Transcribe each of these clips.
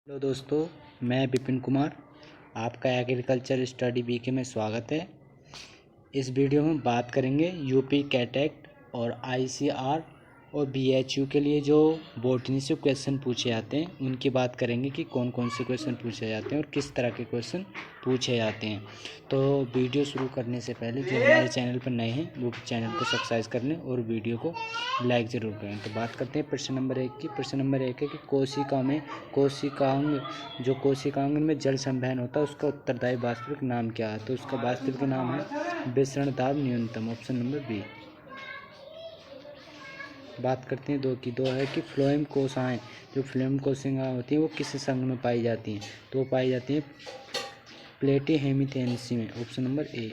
Hello दोस्तों, मैं विपिन कुमार। आपका एग्रीकल्चर स्टडी बीके में स्वागत है। इस वीडियो में बात करेंगे यूपी कैटेट और आईसीआर और बीएचयू के लिए जो बोटनी से क्वेश्चन पूछे जाते हैं उनकी बात करेंगे कि कौन कौन से क्वेश्चन पूछे जाते हैं और किस तरह के क्वेश्चन पूछे जाते हैं। तो वीडियो शुरू करने से पहले जो हमारे चैनल पर नए हैं वो चैनल को सब्सक्राइब कर लें और वीडियो को लाइक ज़रूर करें। तो बात करते हैं प्रश्न नंबर 1 की। प्रश्न नंबर 1 है कि कोशिकांग में जल संवहन होता है उसका उत्तरदायी वास्तविक नाम क्या है। तो उसका वास्तविक नाम है विसरण दाब न्यूनतम, ऑप्शन नंबर बी। बात करते हैं 2 की। 2 है कि फ्लोएम कोशिकाएं, जो फ्लोएम कोशिकाएं होती हैं वो किस संघ में पाई जाती हैं। तो वो पाई जाती हैं प्लेटिहेमिथेनेसी में, ऑप्शन नंबर ए।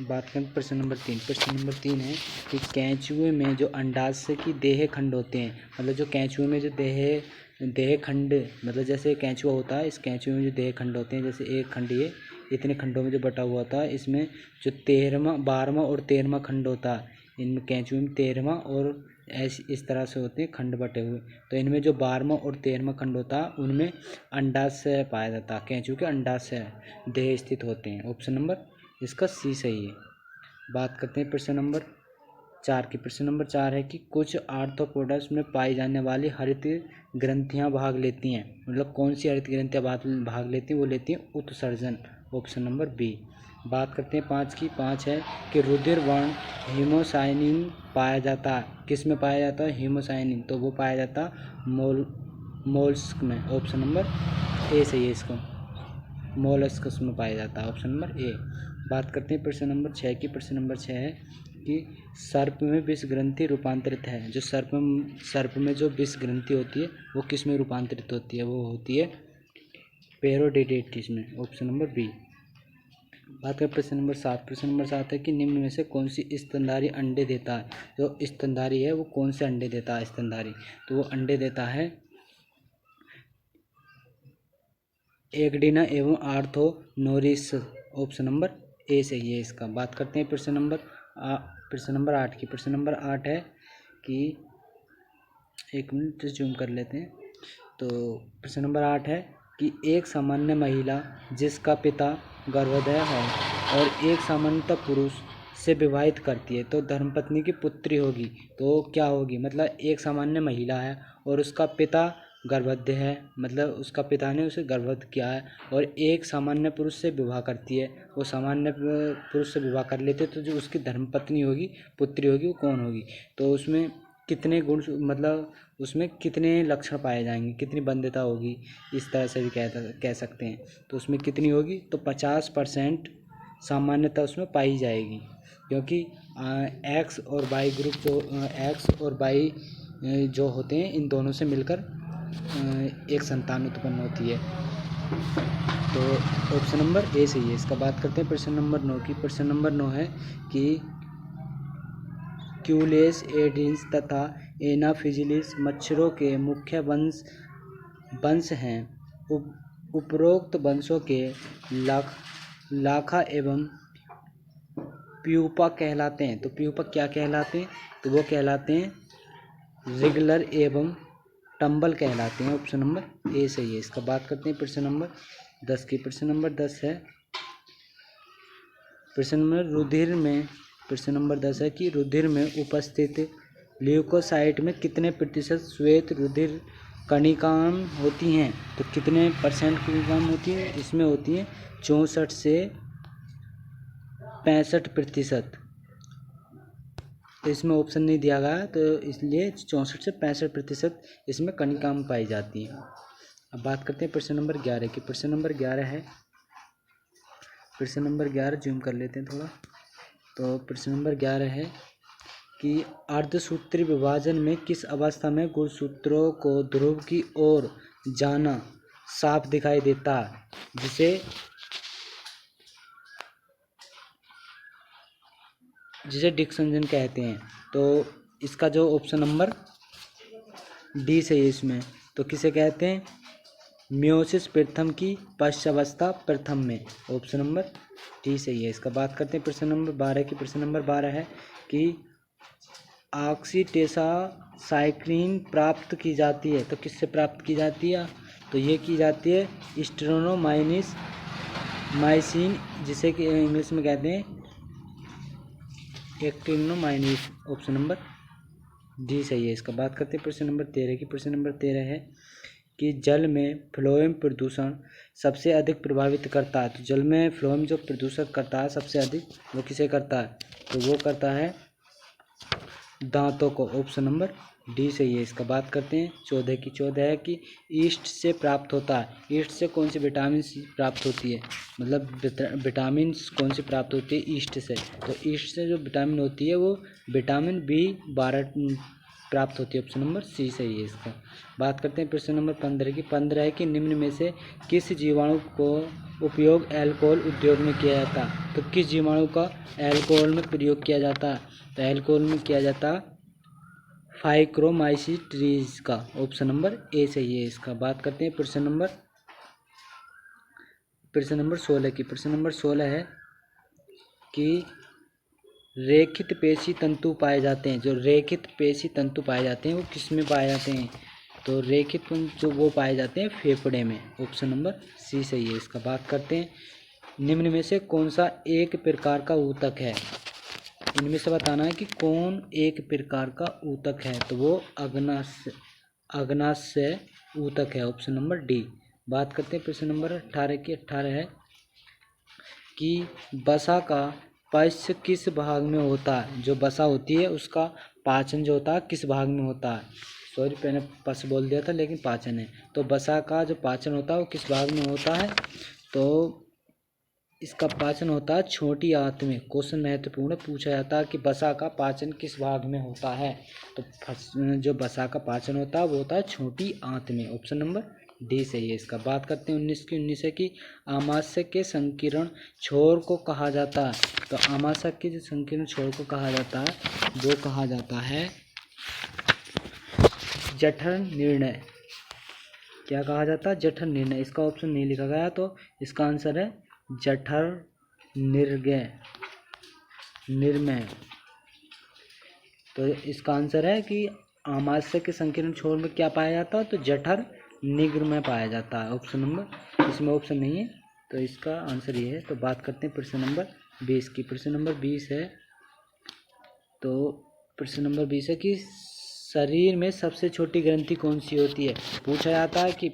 बात करें प्रश्न नंबर 3। प्रश्न नंबर 3 है कि केंचुए में जो अंडाशय की देह खंड होते हैं, मतलब जो केंचुए में जो देह खंड, मतलब जैसे केंचुआ होता है, इस केंचुए में जो देह खंड होते हैं, जैसे एक खंड ये इतने खंडों में जो बटा हुआ था, इसमें जो 12वां और 13वां खंड होता है, इनमें केंचुए में 13वां और इस तरह से होते हैं खंड बटे हुए। तो इनमें जो 12वां और 13वां खंड होता है उनमें अंडाशय पाया जाता है। केंचुए के अंडाशय देह स्थित होते हैं, ऑप्शन नंबर इसका सी सही है। बात करते हैं प्रश्न नंबर 4 की। प्रश्न नंबर 4 है कि कुछ आर्थ्रोपोड्स में पाई जाने वाली हरित ग्रंथियां भाग लेती हैं, मतलब कौन सी हरित ग्रंथियां भाग लेती हैं, वो लेती हैं उत्सर्जन, ऑप्शन नंबर बी। बात करते हैं 5 की। 5 है कि रुधिर वर्ण हीमोसाइनिन पाया जाता है, किस में पाया जाता है हीमोसाइनिन, तो वो पाया जाता है मोलस्क में, ऑप्शन नंबर ए सही है। इसको मोलस्कस में पाया जाता है, ऑप्शन नंबर ए। बात करते हैं प्रश्न नंबर 6 की। प्रश्न नंबर 6 है कि सर्प में विष ग्रंथि रूपांतरित है, जो सर्प में जो विष ग्रंथि होती है वो किस में रूपांतरित होती है, वो होती है पेरोडिडेटिस में, ऑप्शन नंबर बी। बात करें प्रश्न नंबर 7। प्रश्न नंबर 7 है कि निम्न में से कौन सी स्तनधारी अंडे देता है। जो स्तनधारी है वो कौन से अंडे देता है स्तनधारी, तो वो अंडे देता है एगडीना एवं आर्थोनोरिस, ऑप्शन नंबर ए सही है इसका। बात करते हैं प्रश्न नंबर 8 की। प्रश्न नंबर 8 है कि एक मिनट जूम कर लेते हैं। तो प्रश्न नंबर 8 है कि एक सामान्य महिला जिसका पिता गर्भवती है और एक सामान्यतः पुरुष से विवाहित करती है तो धर्मपत्नी की पुत्री होगी, तो क्या होगी, मतलब एक सामान्य महिला है और उसका पिता गर्भवती है, मतलब उसका पिता ने उसे गर्भवत किया है, और एक सामान्य पुरुष से विवाह करती है, वो सामान्य पुरुष से विवाह कर लेते, तो जो उसकी धर्मपत्नी होगी, पुत्री होगी, वो कौन होगी। तो उसमें कितने गुण, मतलब उसमें कितने लक्षण पाए जाएंगे, कितनी बंध्यता होगी, इस तरह से भी कह सकते हैं। तो उसमें कितनी होगी, तो 50% सामान्यता उसमें पाई जाएगी, क्योंकि एक्स और वाई ग्रुप, जो एक्स और वाई जो होते हैं, इन दोनों से मिलकर एक संतान उत्पन्न होती है। तो ऑप्शन नंबर ए सही है इसका। बात करते हैं प्रश्न नंबर 9 की। प्रश्न नंबर 9 है कि क्यूलेस एडिस तथा एनाफिजिलिस मच्छरों के मुख्य वंश हैं। उपरोक्त वंशों के लाखा एवं प्यूपा कहलाते हैं। तो प्यूपा क्या कहलाते हैं, तो वो कहलाते हैं रेगुलर एवं टंबल कहलाते हैं, ऑप्शन नंबर ए सही है इसका। बात करते हैं प्रश्न नंबर 10 की। प्रश्न नंबर 10 है प्रश्न नंबर 10 है कि रुधिर में उपस्थित ल्यूकोसाइट में कितने प्रतिशत श्वेत रुधिर कणिकाएं होती हैं, तो कितने परसेंट कणिकाएं होती हैं, इसमें होती हैं 64 से 65%। इसमें ऑप्शन नहीं दिया गया, तो इसलिए 64 से 65% इसमें कणिकाएं पाई जाती हैं। अब बात करते हैं प्रश्न नंबर 11 की। प्रश्न नंबर 11 है, प्रश्न नंबर 11 जूम कर लेते हैं थोड़ा। तो प्रश्न नंबर 11 है कि अर्धसूत्री विभाजन में किस अवस्था में गुणसूत्रों को ध्रुव की ओर जाना साफ दिखाई देता है, जिसे डिक्संजन कहते हैं। तो इसका जो ऑप्शन नंबर डी से है इसमें, तो किसे कहते हैं, मियोसिस प्रथम की पश्चावस्था प्रथम में, ऑप्शन नंबर डी सही है इसका। बात करते हैं प्रश्न नंबर 12 की। प्रश्न नंबर 12 है कि ऑक्सीटेट्रासाइक्लिन प्राप्त की जाती है। तो किससे प्राप्त की जाती है? तो ये की जाती है स्ट्रेप्टोमाइसिन, जिसे कि इंग्लिश में कहते हैं एक्टिनोमाइसिन। ऑप्शन नंबर डी सही है इसका। बात करते हैं प्रश्न नंबर 13 की। प्रश्न नंबर 13 है कि जल में फ्लोएम प्रदूषण सबसे अधिक प्रभावित करता है। तो जल में फ्लोएम जो प्रदूषण करता है सबसे अधिक, वो किसे करता है? तो वो करता है दांतों को। ऑप्शन नंबर डी सही है इसका। बात करते हैं 14 की। 14 है कि ईस्ट से प्राप्त होता है। ईस्ट से कौन सी विटामिन प्राप्त होती है? मतलब विटामिन कौन सी प्राप्त होती है ईस्ट से? तो ईस्ट से जो विटामिन होती है वो विटामिन B12 प्राप्त होती है। ऑप्शन नंबर सी सही है इसका। बात करते हैं प्रश्न नंबर 15 की। 15 है कि निम्न में से किस जीवाणु को उपयोग अल्कोहल उद्योग में किया जाता है? तो किस जीवाणु का अल्कोहल में प्रयोग किया जाता है? तो अल्कोहल में किया जाता फाइक्रोमाइसीट्रीज का। ऑप्शन नंबर ए सही है इसका। बात करते हैं प्रश्न नंबर 16 की। प्रश्न नंबर 16 है कि रेखित पेशी तंतु पाए जाते हैं। जो रेखित पेशी तंतु पाए जाते हैं वो किस में पाए जाते हैं? तो रेखित जो वो पाए जाते हैं फेफड़े में। ऑप्शन नंबर सी सही है इसका। बात करते हैं निम्न में से कौन सा एक प्रकार का ऊतक है? इनमें से बताना है कि कौन एक प्रकार का ऊतक है। तो वो अग्नाशय ऊतक है। Option number D. बात करते हैं प्रश्न नंबर 18 की। 18 है कि वसा का पाचन किस भाग में होता है? जो वसा होती है उसका पाचन जो होता है किस भाग में होता है? सॉरी, मैंने पस बोल दिया था लेकिन पाचन है। तो वसा का जो पाचन होता है वो किस भाग में होता है? तो इसका पाचन होता है छोटी आंत में। क्वेश्चन महत्वपूर्ण पूछा जाता है कि वसा का पाचन किस भाग में होता है? तो जो वसा का पाचन होता है वो होता है छोटी आंत में। ऑप्शन नंबर डी सही है इसका। बात करते हैं 19 की। 19 है कि आमाशय के संकीर्ण छोर को कहा जाता है। तो आमाशय के जो संकीर्ण छोर को कहा जाता है वो कहा जाता है जठर निर्णय। क्या कहा जाता है? जठर निर्णय। इसका ऑप्शन नहीं लिखा गया तो इसका आंसर है जठर निर्मय। तो इसका आंसर है कि आमाशय के संकीर्ण छोर में क्या पाया जाता है? तो जठर निर्मय पाया जाता है। ऑप्शन नंबर, इसमें ऑप्शन नहीं है तो इसका आंसर ये है। तो बात करते हैं प्रश्न नंबर 20 की। प्रश्न नंबर 20 है तो प्रश्न नंबर 20 है कि शरीर में सबसे छोटी ग्रंथि कौन सी होती है? पूछा जाता है कि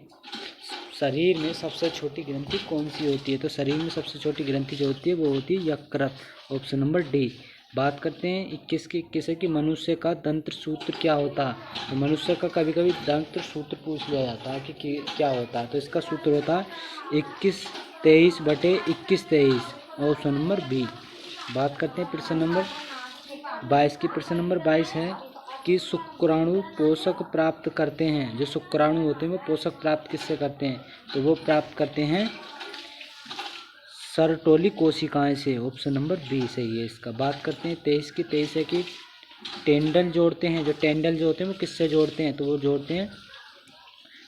शरीर में सबसे छोटी ग्रंथि कौन सी होती है? तो शरीर में सबसे छोटी ग्रंथि जो होती है वो होती है यकृत। Option number D. बात करते हैं 21 की। 21 है कि मनुष्य का दंत्र सूत्र क्या होता है? तो मनुष्य का कभी कभी दंत्र सूत्र पूछ लिया जाता है कि क्या होता है? तो इसका सूत्र होता है 21-23/21-23। Option number B. बात करते हैं प्रश्न नंबर 22 की। प्रश्न नंबर 22 है कि शुक्राणु पोषक प्राप्त करते हैं। जो शुक्राणु होते हैं वो पोषक प्राप्त किससे करते हैं? तो वो प्राप्त करते हैं सरटोली कोशिकाएं से। ऑप्शन नंबर बी सही है इसका। बात करते हैं 23 की। 23 है कि टेंडन जोड़ते हैं। जो टेंडन जो होते हैं वो किससे जोड़ते हैं? तो वो जोड़ते हैं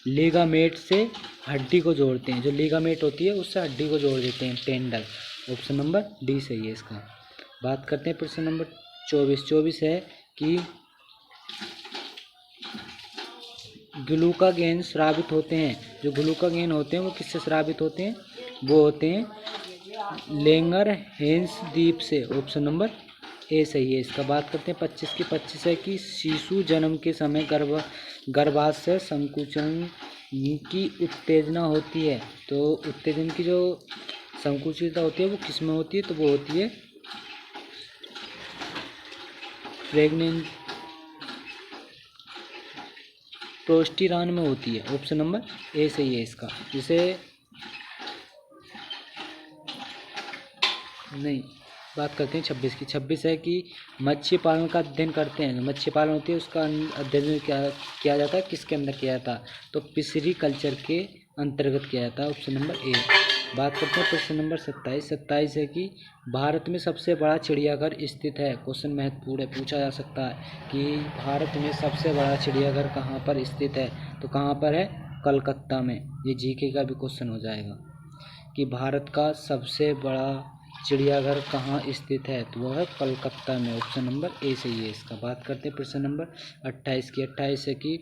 लिगामेट से, हड्डी को जोड़ते हैं। जो लिगामेट होती है उससे हड्डी को जोड़ देते हैं टेंडन। ऑप्शन नंबर डी सही है इसका। बात करते हैं प्रश्न नंबर 24। 24 है कि ग्लूकागेन स्रावित होते हैं। जो ग्लूकागेन होते हैं वो किससे स्रावित होते हैं? वो होते हैं लैंगरहैंस द्वीप से। ऑप्शन नंबर ए सही है इसका। बात करते हैं 25 की। 25 है कि शिशु जन्म के समय गर्भाशय संकुचन की उत्तेजना होती है। तो उत्तेजन की जो संकुचितता होती है वो किस में होती है? तो वो होती है प्रेग्नेंट प्रोस्टिरान में होती है। ऑप्शन नंबर ए सही है इसका। जिसे नहीं, बात करते हैं 26 की। 26 है कि मत्स्य पालन का अध्ययन करते हैं। मत्स्य पालन होती है उसका अध्ययन क्या किया जाता है? किसके अंदर किया जाता है? तो फिशरी कल्चर के अंतर्गत किया जाता है। Option number A. बात करते हैं प्रश्न नंबर 27। 27 है कि भारत में सबसे बड़ा चिड़ियाघर स्थित है। क्वेश्चन महत्वपूर्ण है, पूछा जा सकता है कि भारत में सबसे बड़ा चिड़ियाघर कहाँ पर स्थित है? तो कहाँ पर है? कलकत्ता में। ये जीके का भी क्वेश्चन हो जाएगा कि भारत का सबसे बड़ा चिड़ियाघर कहाँ स्थित है, तो वो है कलकत्ता में। ऑप्शन नंबर ए सही है इसका। बात करते हैं प्रश्न नंबर 28 की। 28 है कि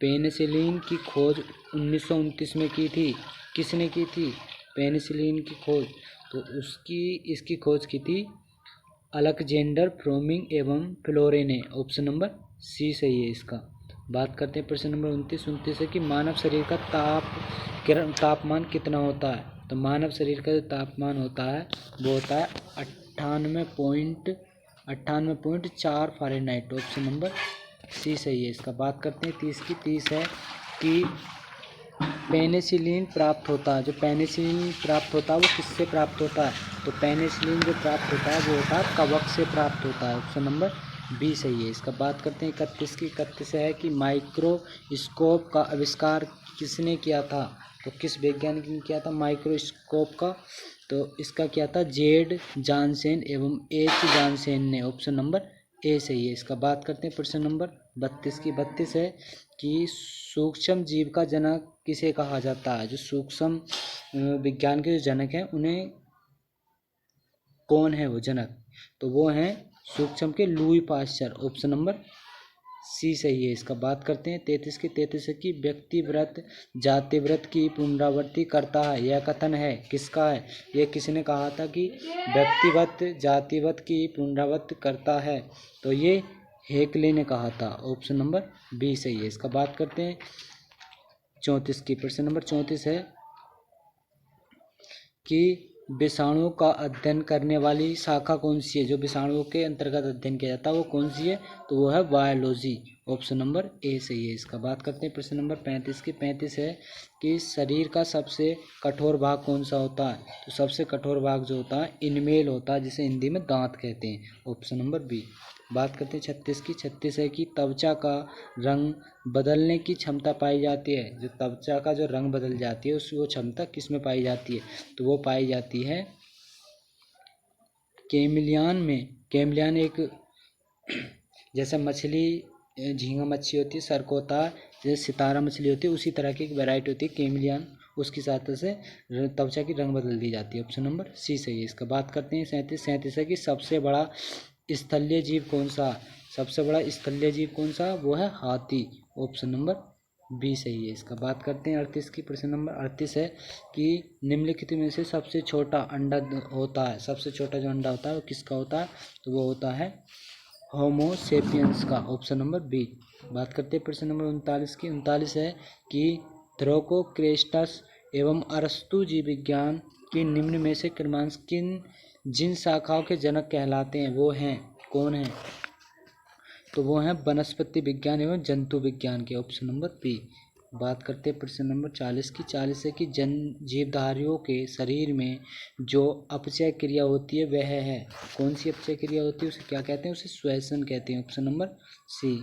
पेनिसिलिन की खोज 1929 में की थी, किसने की थी पेनिसिलिन की खोज, तो इसकी खोज की थी अलेक्जेंडर फ्लेमिंग एवं फ्लोरे ने। ऑप्शन नंबर सी सही है इसका। बात करते हैं प्रश्न नंबर 29 है कि मानव शरीर का तापमान कितना होता है, तो मानव शरीर का जो तापमान होता है वो होता है 98.4 फ़ारेनहाइट। ऑप्शन नंबर सी सही है इसका। बात करते हैं 30 की। 30 है कि पेनिसिलिन प्राप्त होता है, जो पेनिसिलिन प्राप्त होता है वो किससे प्राप्त होता है, तो पेनिसिलिन जो प्राप्त होता है वो होता है कवक से प्राप्त होता है। ऑप्शन नंबर बी सही है इसका। बात करते हैं 31 की। 31 है कि माइक्रोस्कोप का आविष्कार किसने किया था, तो किस वैज्ञानिक ने किया था माइक्रोस्कोप का, तो इसका किया था जेड जानसेन एवं एच जानसेन ने। ऑप्शन नंबर ए सही है इसका। बात करते हैं प्रश्न नंबर 32 की। 32 है कि सूक्ष्म जीव का जनक किसे कहा जाता है, जो सूक्ष्म विज्ञान के जो जनक हैं उन्हें कौन है वो जनक, तो वो हैं सूक्ष्म के Louis Pasteur. Option number C सही है इसका। बात करते हैं 33 की। 33 है कि व्यक्ति व्रत जाति व्रत की पुनरावृत्ति करता है, यह कथन है किसका है, यह किसने कहा था कि व्यक्तिवत जातिवत की पुनरावृत्ति करता है, तो ये हेकले ने कहा था। ऑप्शन नंबर बी सही है इसका। बात करते हैं 34 की। प्रश्न नंबर 34 है कि विषाणु का अध्ययन करने वाली शाखा कौन सी है, जो विषाणुओं के अंतर्गत अध्ययन किया जाता है वो कौन सी है, तो वो है बायोलॉजी। ऑप्शन नंबर ए सही है इसका। बात करते हैं प्रश्न नंबर 35 की। 35 है कि शरीर का सबसे कठोर भाग कौन सा होता है, तो सबसे कठोर भाग जो होता है इनमेल होता है, जिसे हिंदी में दांत कहते हैं। Option number B. बात करते हैं 36 की। 36 है कि त्वचा का रंग बदलने की क्षमता पाई जाती है, जो त्वचा का जो रंग बदल जाती है वो क्षमता किस में पाई जाती है, तो वो पाई जाती है कैमिलियन में। कैमिलियन एक जैसे मछली झींगा मच्छी होती है, सर्क होता है, जैसे सितारा मछली होती है, उसी तरह की एक वैरायटी होती है कैमिलियन, उसकी सहायता से त्वचा की रंग बदल दी जाती है। ऑप्शन नंबर सी सही है इसका। बात करते हैं 37 है कि सबसे बड़ा स्थलीय जीव कौन सा, सबसे बड़ा स्थलीय जीव कौन सा, वो है हाथी। ऑप्शन नंबर बी सही है इसका। बात करते हैं 38 की। प्रश्न नंबर 38 है कि निम्नलिखित में से सबसे छोटा अंडा होता है, सबसे छोटा जो अंडा होता है वो किसका होता है, तो वो होता है होमो सेपियंस का। Option number B. बात करते हैं प्रश्न नंबर 39 की। 39 है कि थ्रोकोक्रेस्टस एवं अरस्तु जीव विज्ञान की निम्न में से क्रमांक किन जिन शाखाओं के जनक कहलाते हैं, वो हैं कौन है, तो वो हैं वनस्पति विज्ञान एवं जंतु विज्ञान के। Option number B. बात करते हैं प्रश्न नंबर 40 की। 40 है कि जीवधारियों के शरीर में जो अपचय क्रिया होती है वह है कौन सी अपचय क्रिया होती है, उसे क्या कहते हैं, उसे श्वसन कहते हैं। Option number C.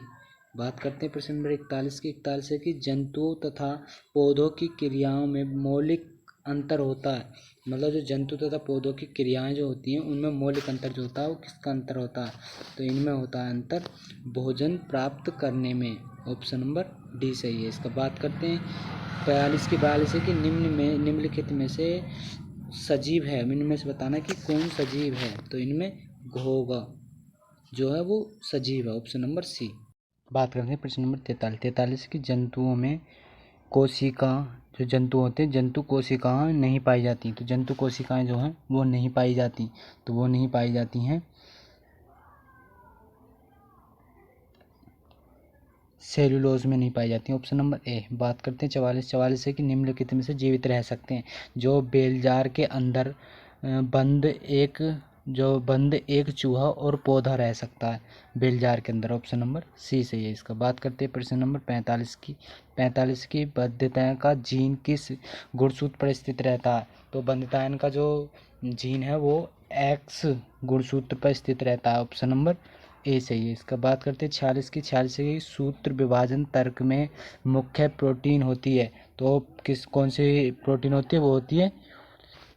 बात करते हैं प्रश्न नंबर 41 की। 41 है कि जंतुओं तथा पौधों की क्रियाओं में मौलिक अंतर होता है, मतलब जो जंतु तथा पौधों की क्रियाएं जो होती हैं उनमें मौलिक अंतर जो होता है वो किसका अंतर होता है, तो इनमें होता है अंतर भोजन प्राप्त करने में। ऑप्शन नंबर डी सही है इसका। बात करते हैं 42 की। 42 है कि निम्नलिखित में से सजीव है, इनमें से बताना कि कौन सजीव है, तो इनमें घोंघा जो है वो सजीव है। Option number C. बात करते हैं प्रश्न नंबर 43। 43 की जंतुओं में कोशिका, जो जंतु होते हैं जंतु कोशिकाएं नहीं पाई जाती, तो जंतु कोशिकाएं जो हैं वो नहीं पाई जाती, तो वो नहीं पाई जाती हैं सेलुलोज में नहीं पाई जाती। Option number A. बात करते हैं 44 है कि निम्नलिखित में से जीवित रह सकते हैं जो बेलजार के अंदर बंद एक चूहा और पौधा रह सकता है बेलजार के अंदर। ऑप्शन नंबर सी सही है इसका। बात करते हैं प्रश्न नंबर 45 की। 45 की बद्धतायन का जीन किस गुणसूत्र पर स्थित रहता है, तो बद्धतायन का जो जीन है वो एक्स गुणसूत्र पर स्थित रहता है। ऑप्शन नंबर ए सही है इसका। बात करते हैं 46 की। 46 की सूत्र विभाजन तर्क में मुख्य प्रोटीन होती है, तो कौन सी प्रोटीन होती है, वो होती है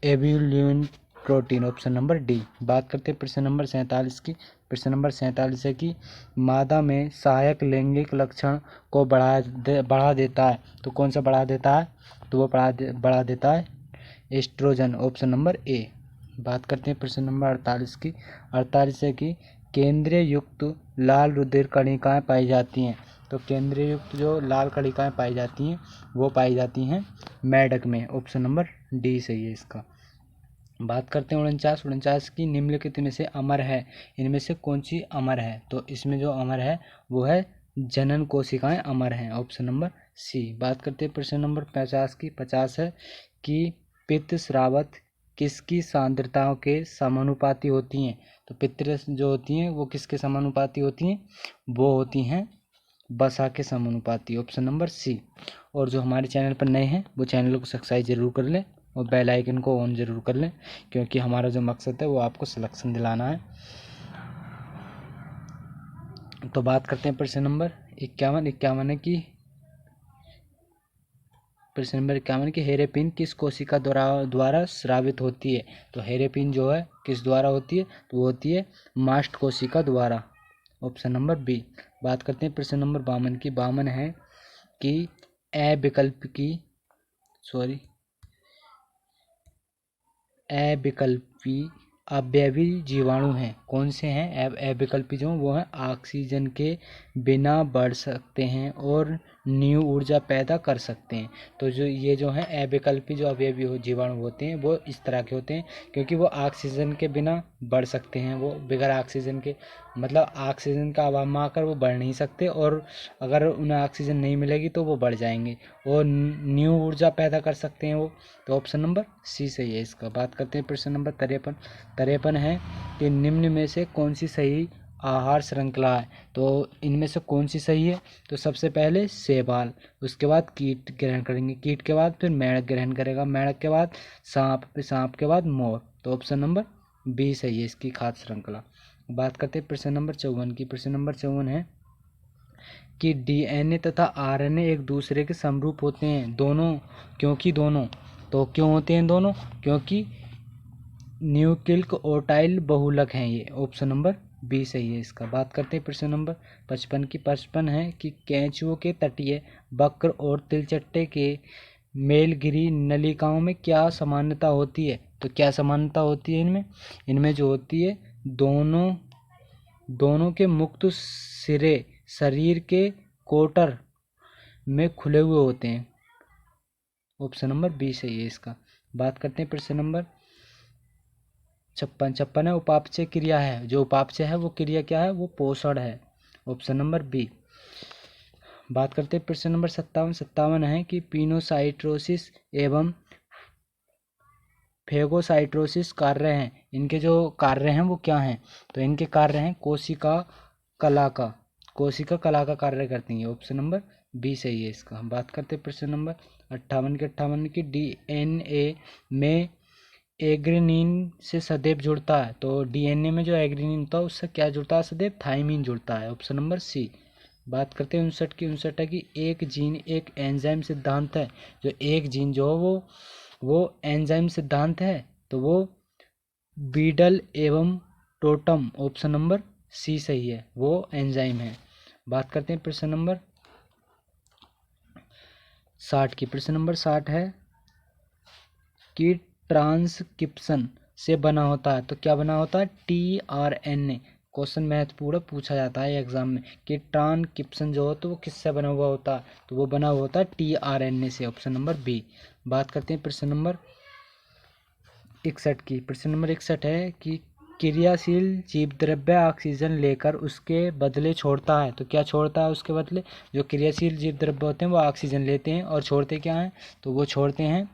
एब्यूलिन प्रोटीन। Option number D. बात करते हैं प्रश्न नंबर 47 की। प्रश्न नंबर 47 है कि मादा में सहायक लैंगिक लक्षण को बढ़ा देता है, तो कौन सा बढ़ा देता है, तो वो बढ़ा देता है एस्ट्रोजन। Option number A. बात करते हैं प्रश्न नंबर 48 की। 48 है कि केंद्रीय युक्त लाल रुधिर कणिकाएं पाई जाती हैं। तो केंद्रीय युक्त जो लाल कणिकाएं पाई जाती हैं वो पाई जाती हैं मेढक में। ऑप्शन नंबर डी सही है इसका। बात करते हैं 49 की। निम्नलिखित में से अमर है, इनमें से कौन सी अमर है? तो इसमें जो अमर है वो है जनन कोशिकाएं अमर हैं। Option number C. बात करते हैं प्रश्न नंबर 50 की। 50 है कि पित्त स्रावत किसकी सांद्रताओं के समानुपाती होती हैं? तो पित्त जो होती हैं वो किसके समानुपाती होती हैं? वो होती हैं बसा के समानुपाती। Option number C. और जो हमारे चैनल पर नए हैं वो चैनल को सब्सक्राइब जरूर कर लें और बेल आइकन को ऑन जरूर कर लें, क्योंकि हमारा जो मकसद है वो आपको सिलेक्शन दिलाना है। तो बात करते हैं प्रश्न नंबर 51 है कि प्रश्न नंबर 51 की हेरेपिन किस कोशिका द्वारा स्रावित होती है? तो हेरेपिन जो है किस द्वारा होती है? तो वो होती है मास्ट कोशिका द्वारा। Option number B. बात करते हैं प्रश्न नंबर 52 की। 52 है कि अविकल्पी अवयवी जीवाणु हैं। कौन से हैं अविकल्पी? जो वो हैं ऑक्सीजन के बिना बढ़ सकते हैं और न्यू ऊर्जा पैदा कर सकते हैं। तो जो ये जो हैं अविकल्पी जो अवयवी जीवाणु होते हैं वो इस तरह के होते हैं, क्योंकि वो ऑक्सीजन के बिना बढ़ सकते हैं। वो बगैर ऑक्सीजन के मतलब ऑक्सीजन का अभाव में आकर वो बढ़ नहीं सकते, और अगर उन्हें ऑक्सीजन नहीं मिलेगी तो वो बढ़ जाएंगे और न्यू ऊर्जा पैदा कर सकते हैं वो। तो ऑप्शन नंबर सी सही है इसका। बात करते हैं प्रश्न नंबर 53 है कि निम्न में से कौन सी सही आहार श्रृंखला है? तो इनमें से कौन सी सही है? तो सबसे पहले शैवाल, उसके बाद कीट ग्रहण करेंगे, कीट के बाद फिर मेढक ग्रहण करेगा, मेढक के बाद सांप, फिर सांप के बाद मोर। तो ऑप्शन नंबर बी सही है इसकी खाद्य श्रृंखला। बात करते हैं प्रश्न नंबर 54 की। प्रश्न नंबर 54 है कि डीएनए तथा आरएनए एक दूसरे के समरूप होते हैं दोनों, क्योंकि दोनों, तो क्यों होते हैं दोनों? क्योंकि न्यूक्लिक ओटाइल बहुलक हैं ये। ऑप्शन नंबर बी सही है इसका। बात करते हैं प्रश्न नंबर 55 की। 55 है कि केंचुओं के तटीय वक्र और तिलचट्टे के मेलगिरी नलिकाओं में क्या समानता होती है? तो क्या समानता होती है इनमें? इनमें जो होती है दोनों के मुक्त सिरे शरीर के कोटर में खुले हुए होते हैं। ऑप्शन नंबर बी सही है इसका। बात करते हैं प्रश्न नंबर 56 है उपापचय क्रिया है। जो उपापचय है वो क्रिया क्या है? वो पोषण है। Option number B. बात करते हैं प्रश्न नंबर 57 है कि पिनोसाइटोसिस एवं फेगोसाइटोसिस कार्य हैं। इनके जो कार्य हैं वो क्या हैं? तो इनके कार्य हैं कोशिका कला का कार्य करती है। ऑप्शन नंबर बी सही है इसका। बात करते हैं प्रश्न नंबर 58 की। डीएनए में एग्रेनिन से सदैव जुड़ता है। तो डीएनए में जो एग्रेनिन होता है उससे क्या जुड़ता है? सदैव थाइमिन जुड़ता है। Option number C. बात करते हैं 59 है कि एक जीन एक एंजाइम सिद्धांत है। जो एक जीन जो है वो एंजाइम सिद्धांत है, तो वो बीडल एवं टोटम। ऑप्शन नंबर सी सही है, वो एंजाइम है। बात करते हैं प्रश्न नंबर 60 की। प्रश्न नंबर 60 है कि ट्रांसक्रिप्शन से बना होता है। तो क्या बना होता है? टीआरएनए। क्वेश्चन महत्वपूर्ण पूछा जाता है एग्जाम में कि ट्रांसक्रिप्शन जो हो तो वो किससे बना हुआ होता है? तो वो बना हुआ होता है टीआरएनए से। Option number B. बात करते हैं प्रश्न नंबर 61 की। प्रश्न नंबर 61 है कि क्रियाशील जीव द्रव्य ऑक्सीजन लेकर उसके बदले छोड़ता है। तो क्या छोड़ता है उसके बदले? जो क्रियाशील जीव द्रव्य होते हैं वो ऑक्सीजन लेते हैं और छोड़ते क्या हैं? तो वो छोड़ते हैं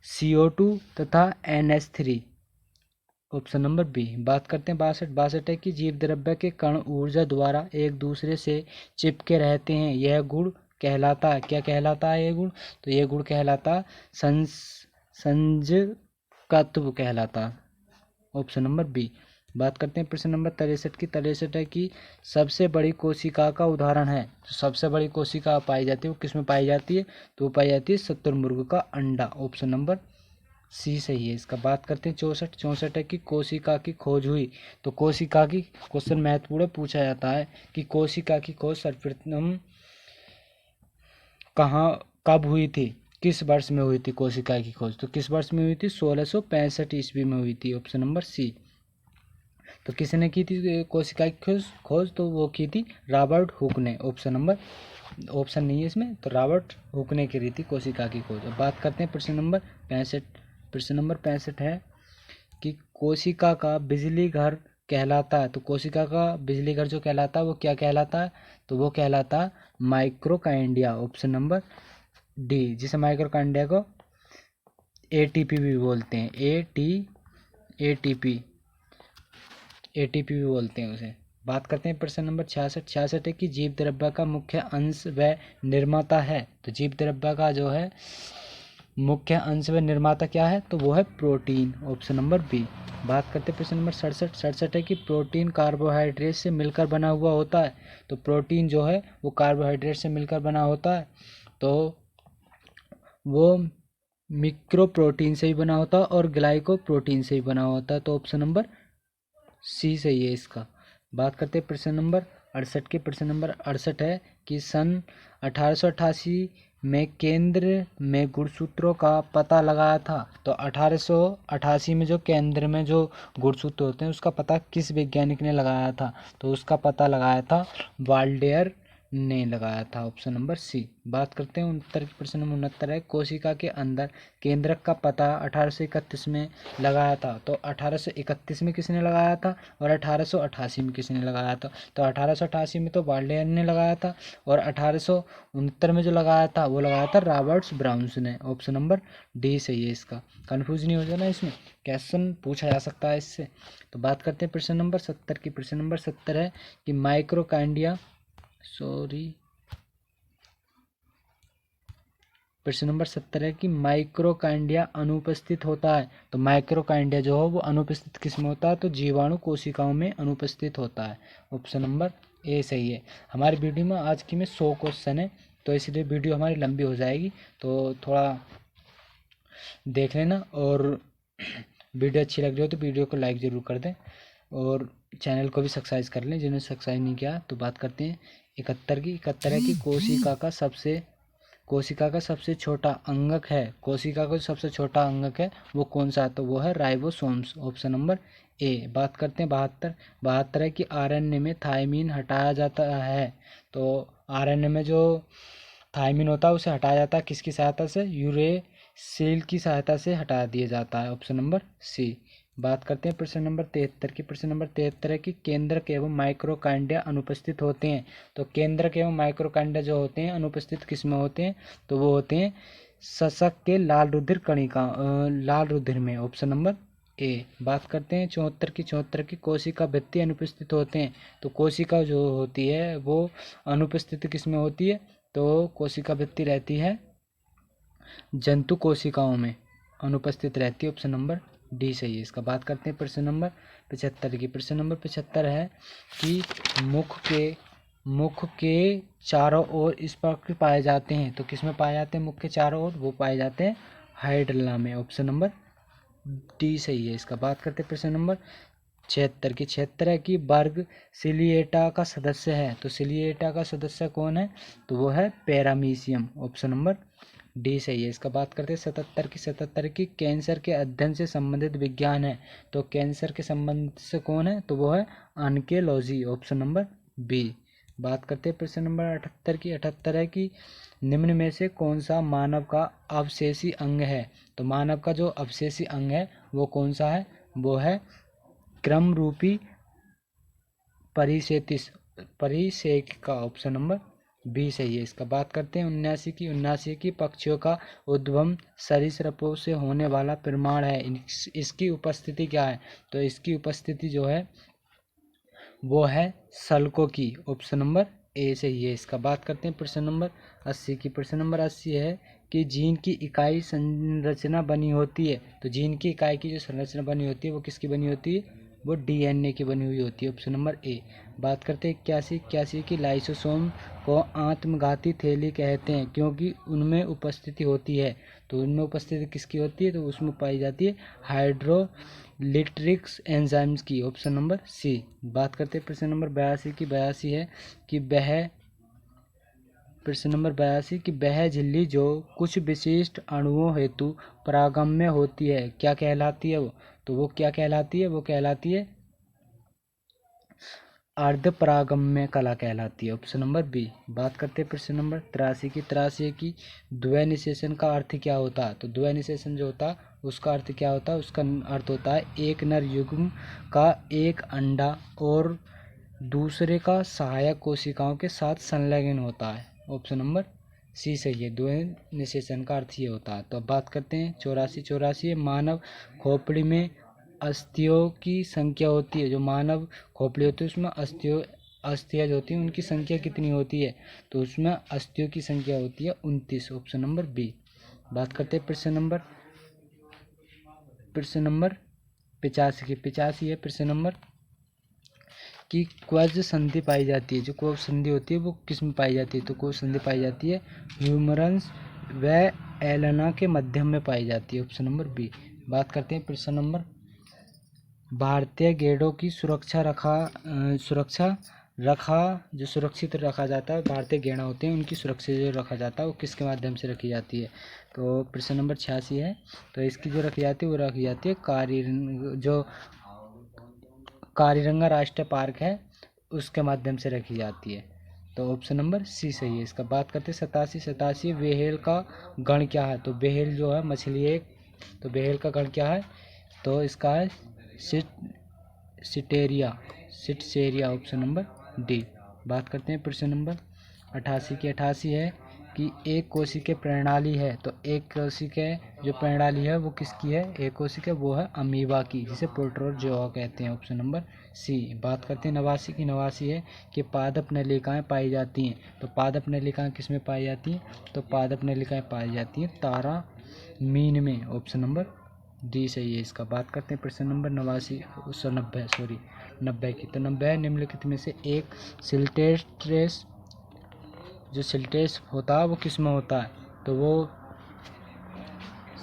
CO2 तथा NH3। Option number B. बात करते हैं 62 है कि जीव द्रव्य के कण ऊर्जा द्वारा एक दूसरे से चिपके रहते हैं। यह गुण कहलाता है, क्या कहलाता है ये गुण? तो ये गुण कहलाता संजकत्व कहलाता। Option number B. बात करते हैं प्रश्न नंबर 63 की। 63 है कि सबसे बड़ी कोशिका का उदाहरण है। तो सबसे बड़ी कोशिका पाई जाती है वो किस में पाई जाती है? तो वो पाई जाती है शुतुरमुर्ग का अंडा। ऑप्शन नंबर सी सही है इसका। बात करते हैं 64 है कि कोशिका की खोज हुई। तो कोशिका की क्वेश्चन महत्वपूर्ण पूछा जाता है कि कोशिका की खोज सर्वप्रथम कब हुई थी? किस वर्ष में हुई थी कोशिका की खोज? तो किस वर्ष में हुई थी? 1665 ईस्वी में हुई थी, ऑप्शन नंबर सी। तो किसने की थी कोशिका की खोज? तो वो की थी रॉबर्ट हुक ने, ऑप्शन नहीं है इसमें, तो रॉबर्ट हुक ने करी थी कोशिका की खोज। अब बात करते हैं प्रश्न नंबर 65। प्रश्न नंबर 65 है कि कोशिका का बिजली घर कहलाता है। तो कोशिका का बिजली घर जो कहलाता है वो क्या कहलाता है? तो वो कहलाता है माइक्रोकाइंडिया, ऑप्शन नंबर डी, जिसे माइक्रोकाइंडिया को एटीपी भी बोलते हैं, एटीपी भी बोलते हैं उसे। बात करते हैं प्रश्न नंबर 66। 66 है कि जीव द्रव्य का मुख्य अंश व निर्माता है। तो जीव द्रव्य का जो है मुख्य अंश व निर्माता क्या है? तो वो है प्रोटीन, ऑप्शन नंबर बी। बात करते हैं प्रश्न नंबर 67। 67 है कि प्रोटीन कार्बोहाइड्रेट से मिलकर बना हुआ होता है। तो प्रोटीन जो है वो कार्बोहाइड्रेट से मिलकर बना होता है, तो वो मिक्रो प्रोटीन से ही बना होता है और ग्लाइको प्रोटीन से ही बना होता है, तो ऑप्शन नंबर सी सही है इसका। बात करते हैं प्रश्न नंबर 68 के। प्रश्न नंबर 68 है कि सन 1888 में केंद्र में गुणसूत्रों का पता लगाया था। तो 1888 में जो केंद्र में जो गुणसूत्र होते हैं उसका पता किस वैज्ञानिक ने लगाया था? तो उसका पता लगाया था वाल्डेयर ने लगाया था, ऑप्शन नंबर सी। बात करते हैं उत्तर प्रश्न नंबर 69 है कोशिका के अंदर केंद्रक का पता 1831 में लगाया था। तो 1831 में किसने लगाया था और 1888 में किसने लगाया था? तो 1888 में तो वाल्डेयर ने लगाया था और 1869 में जो लगाया था वो लगाया था रॉबर्ट्स ब्राउन्स ने, ऑप्शन नंबर डी सही है इसका। कन्फ्यूज नहीं हो जाना, इसमें क्वेश्चन पूछा जा सकता है इससे। तो बात करते हैं प्रश्न नंबर 70 की। प्रश्न नंबर 70 है कि प्रश्न नंबर 70 है कि माइक्रोकाइंडिया अनुपस्थित होता है। तो माइक्रोकाइंडिया जो है वो अनुपस्थित किस में होता है? तो जीवाणु कोशिकाओं में अनुपस्थित होता है, ऑप्शन नंबर ए सही है। हमारी वीडियो में आज की में 100 क्वेश्चन है, तो इसलिए वीडियो हमारी लंबी हो जाएगी, तो थोड़ा देख लेना। और वीडियो अच्छी लग रही हो तो वीडियो को लाइक ज़रूर कर दें और चैनल को भी सब्सक्राइब कर लें जिन्होंने सब्सक्राइब नहीं किया। तो बात करते हैं 71 की। 71 है कि कोशिका का सबसे छोटा अंगक है। कोशिका का जो सबसे छोटा अंगक है वो कौन सा है? तो वो है राइबोसोम्स, ऑप्शन नंबर ए। बात करते हैं 72। 72 है कि आरएनए में थायमीन हटाया जाता है। तो आरएनए में जो थायमीन होता है उसे हटाया जाता है किसकी सहायता से? यूरेसिल की सहायता से हटा दिया जाता है, ऑप्शन नंबर सी। बात करते हैं प्रश्न नंबर 73 की। प्रश्न नंबर 73 है कि केंद्रक एवं माइक्रोकाइंडिया अनुपस्थित होते हैं। तो केंद्रक एवं माइक्रोकाइंडिया जो होते हैं अनुपस्थित किस में होते हैं? तो वो होते हैं शशक के लाल रुधिर कणिका लाल रुधिर में, ऑप्शन नंबर ए। बात करते हैं 74 की। 74 की कोशिका भित्ति अनुपस्थित होते हैं। तो कोशिका जो होती है वो अनुपस्थित किस में होती है? तो कोशिका भित्ति रहती है जंतु कोशिकाओं में अनुपस्थित रहती है, ऑप्शन नंबर डी सही है इसका। बात करते हैं प्रश्न नंबर 75 की। प्रश्न नंबर 75 है कि मुख के चारों ओर स्पर्श पाए जाते हैं। तो किस में पाए जाते हैं मुख के चारों ओर? वो पाए जाते हैं हाइड्रला में, ऑप्शन नंबर डी सही है इसका। बात करते हैं प्रश्न नंबर 76 की। 76 है कि वर्ग सिलिएटा का सदस्य है। तो सिलिएटा का सदस्य कौन है? तो वो है पैरामीशियम, ऑप्शन नंबर डी सही है इसका। बात करते हैं 77 की। 77 की कैंसर के अध्ययन से संबंधित विज्ञान है। तो कैंसर के संबंध से कौन है? तो वो है आर्कियोलॉजी, ऑप्शन नंबर बी। बात करते हैं प्रश्न नंबर 78 की। 78 है कि निम्न में से कौन सा मानव का अवशेषी अंग है? तो मानव का जो अवशेषी अंग है वो कौन सा है? वो है क्रम रूपी परिसेक का, ऑप्शन नंबर बी सही है इसका। बात करते हैं 79 की पक्षियों का उद्गम सरीसृपों से होने वाला प्रमाण है। इसकी उपस्थिति क्या है? तो इसकी उपस्थिति जो है वो है सल्कों की, ऑप्शन नंबर ए सही है इसका। बात करते हैं प्रश्न नंबर 80 की। प्रश्न नंबर 80 है कि जीन की इकाई संरचना बनी होती है। तो जीन की इकाई की जो संरचना बनी होती है वो किसकी बनी होती है? वो डीएनए की बनी हुई होती है, ऑप्शन नंबर ए। बात करते हैं 81 की लाइसोसोम को आत्मघाती थैली कहते हैं क्योंकि उनमें उपस्थिति होती है। तो उनमें उपस्थिति किसकी होती है? तो उसमें पाई जाती है हाइड्रोलिट्रिक्स एंजाइम्स की, ऑप्शन नंबर सी। बात करते हैं प्रश्न नंबर 82 की। 82 है कि वह प्रश्न नंबर 82 कि वह झिल्ली जो कुछ विशिष्ट अणुओं हेतु परागम्य होती है क्या कहलाती है वो? तो वो क्या कहलाती है? वो कहलाती है अर्ध परागम्य कला कहलाती है। Option number B. बात करते हैं प्रश्न नंबर 83 की। 83 की द्वय निषेचन का अर्थ क्या होता है? तो द्वय निषेचन जो होता है उसका अर्थ क्या होता है? उसका अर्थ होता है एक नर युग्म का एक अंडा और दूसरे का सहायक कोशिकाओं के साथ संलग्न होता है। ऑप्शन नंबर सी सही है। द्वय निषेचन का अर्थ ये होता है। तो अब बात करते हैं 84 मानव खोपड़ी में अस्थियों की संख्या होती है। जो मानव खोपड़ी होती है उसमें अस्थियाँ जो होती हैं उनकी संख्या कितनी होती है? तो उसमें अस्थियों की संख्या होती है 29। Option number B. बात करते हैं प्रश्न नंबर 85 की। 85 है प्रश्न नंबर कि क्वज संधि पाई जाती है। जो क्वज संधि होती है वो किस में पाई जाती है? तो क्वज संधि पाई जाती है ह्यूमरस व एलना के मध्यम में पाई जाती है। Option number B. बात करते हैं प्रश्न नंबर भारतीय गेंडों की सुरक्षा जो सुरक्षित रखा जाता है भारतीय गेंडा होते हैं उनकी सुरक्षा जो रखा जाता है वो किसके माध्यम से रखी जाती है? तो प्रश्न नंबर 86 है। तो इसकी जो रखी जाती है वो रखी जाती है काजीरंगा राष्ट्रीय पार्क है उसके माध्यम से रखी जाती है। तो ऑप्शन नंबर सी सही है इसका। बात करते हैं 87 व्हेल का गण क्या है? तो व्हेल जो है मछली एक। तो व्हेल का गण क्या है? तो इसका है सिटसेरिया। Option number D. बात करते हैं प्रश्न नंबर 88 की। 88 है कि एक कोशिकीय प्रणाली है। तो एक कोशिकीय जो प्रणाली है वो किसकी है? एक कोशिकीय वो है अमीबा की जिसे प्रोटोजोआ कहते हैं। Option number C. बात करते हैं 89 की। 89 है कि पादप नलिकाएं पाई जाती हैं। तो पादप नलिकाएं किस में पाई जाती हैं? तो पादप नलिकाएं पाई जाती हैं तारा मीन में। ऑप्शन नंबर डी सही है इसका। बात करते हैं प्रश्न नंबर 90 की। तो 90 निम्नलिखित में से एक सिल्टेट्रेस जो सिल्टेस होता है वो किस में होता है? तो वो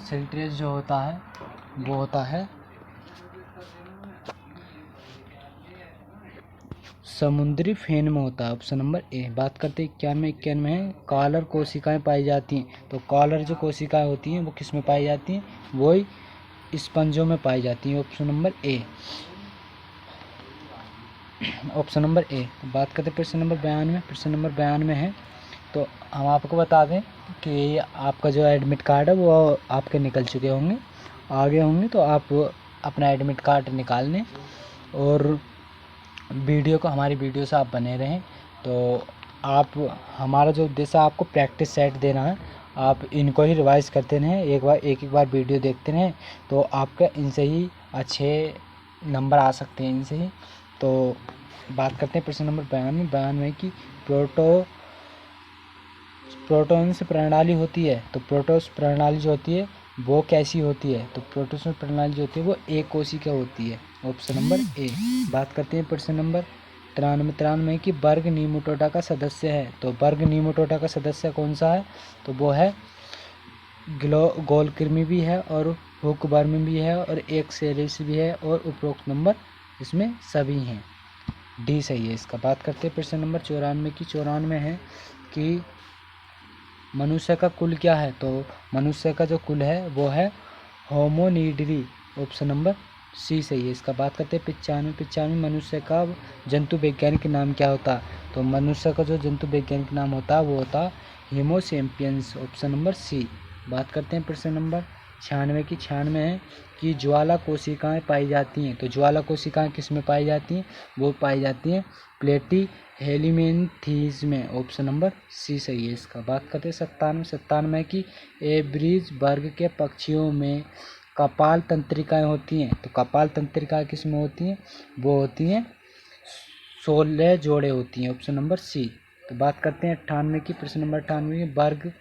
सिल्टेस जो होता है वो होता है समुद्री फेन में होता है। Option number A. बात करते हैं 91 है कॉलर कोशिकाएं पाई जाती हैं। तो कॉलर जो कोशिकाएं होती हैं वो किस में पाई जाती हैं? वो स्पंजों में पाई जाती हैं। Option number A. Option number A. बात करते हैं प्रश्न नंबर 92। प्रश्न नंबर 92 है। तो हम आपको बता दें कि आपका जो एडमिट कार्ड है वो आपके निकल चुके होंगे आगे होंगे। तो आप अपना एडमिट कार्ड निकाल लें और हमारी वीडियो से आप बने रहें। तो आप हमारा जो उद्देश्य है आपको प्रैक्टिस सेट देना है। आप इनको ही रिवाइज करते रहें एक बार वीडियो देखते रहें तो आपका इनसे ही अच्छे नंबर आ सकते हैं इनसे ही। तो बात करते हैं प्रश्न नंबर 92 की प्रोटॉन्स प्रणाली होती है। तो प्रोटोस प्रणाली जो होती है वो कैसी होती है? तो प्रोटोस प्रणाली जो होती है वो एक कोशिका होती है। Option number A. बात करते हैं प्रश्न नंबर 93 की वर्ग नीमोटोडा का सदस्य है। तो वर्ग नीमोटोडा का सदस्य कौन सा है? तो वो है गोलकृमि भी है और हुकवर्म भी है और एक सेरिस भी है और उपरोक्त नंबर इसमें सभी हैं। डी सही है इसका। बात करते हैं प्रश्न नंबर 94 की। 94 है कि मनुष्य का कुल क्या है? तो मनुष्य का जो कुल है वो है होमोनिडरी। ऑप्शन नंबर सी सही है इसका। बात करते हैं 95 मनुष्य का जंतु वैज्ञानिक नाम क्या होता है? तो मनुष्य का जो जंतु वैज्ञानिक नाम होता है वो होता है होमोसेपियंस। Option number C. बात करते हैं प्रश्न नंबर 96 की। 96 है कि ज्वाला कोशिकाएं पाई जाती हैं। तो ज्वाला कोशिकाएं किस में पाई जाती हैं? वो पाई जाती हैं प्लेटी हेलिमेंथीज में। ऑप्शन नंबर सी सही है इसका। बात करते हैं 97 की एब्रीज वर्ग के पक्षियों में कपाल तंत्रिकाएं होती हैं। तो कपाल तंत्रिकाएं किस में होती हैं? वो होती हैं 16 जोड़े होती हैं। Option number C. तो बात करते हैं 98 की। प्रश्न नंबर 98 वर्ग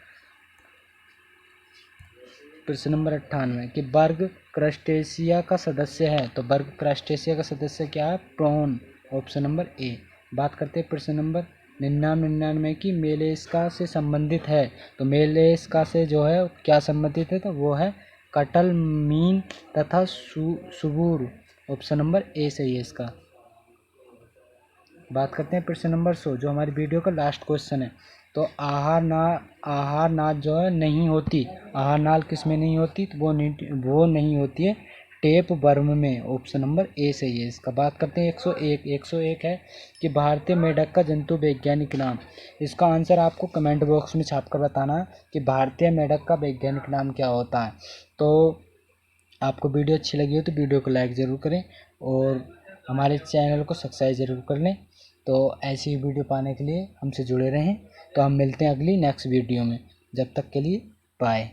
प्रश्न नंबर 98 कि वर्ग क्रस्टेशिया का सदस्य है। तो वर्ग क्रस्टेशिया का सदस्य क्या है? प्रॉन। Option number A. बात करते हैं प्रश्न नंबर 99 की मेलेस्का से संबंधित है। तो मेलेस्का से जो है क्या संबंधित है? तो वो है कटल मीन तथा सुबूर। ऑप्शन नंबर ए सही है इसका। बात करते हैं प्रश्न नंबर 100 जो हमारी वीडियो का लास्ट क्वेश्चन है तो आहार नाल जो है नहीं होती, आहार नाल किस में नहीं होती, तो वो नहीं होती है टेप वर्म में। ऑप्शन नंबर ए सही है इसका। बात करते हैं 101 है कि भारतीय मेंढक का जंतु वैज्ञानिक नाम। इसका आंसर आपको कमेंट बॉक्स में छाप कर बताना है कि भारतीय मेंढक का वैज्ञानिक नाम क्या होता है। तो आपको वीडियो अच्छी लगी हो तो वीडियो को लाइक ज़रूर करें और हमारे चैनल को सब्सक्राइब ज़रूर कर लें। तो ऐसी वीडियो पाने के लिए हमसे जुड़े रहें। तो हम मिलते हैं अगली नेक्स्ट वीडियो में। जब तक के लिए बाय।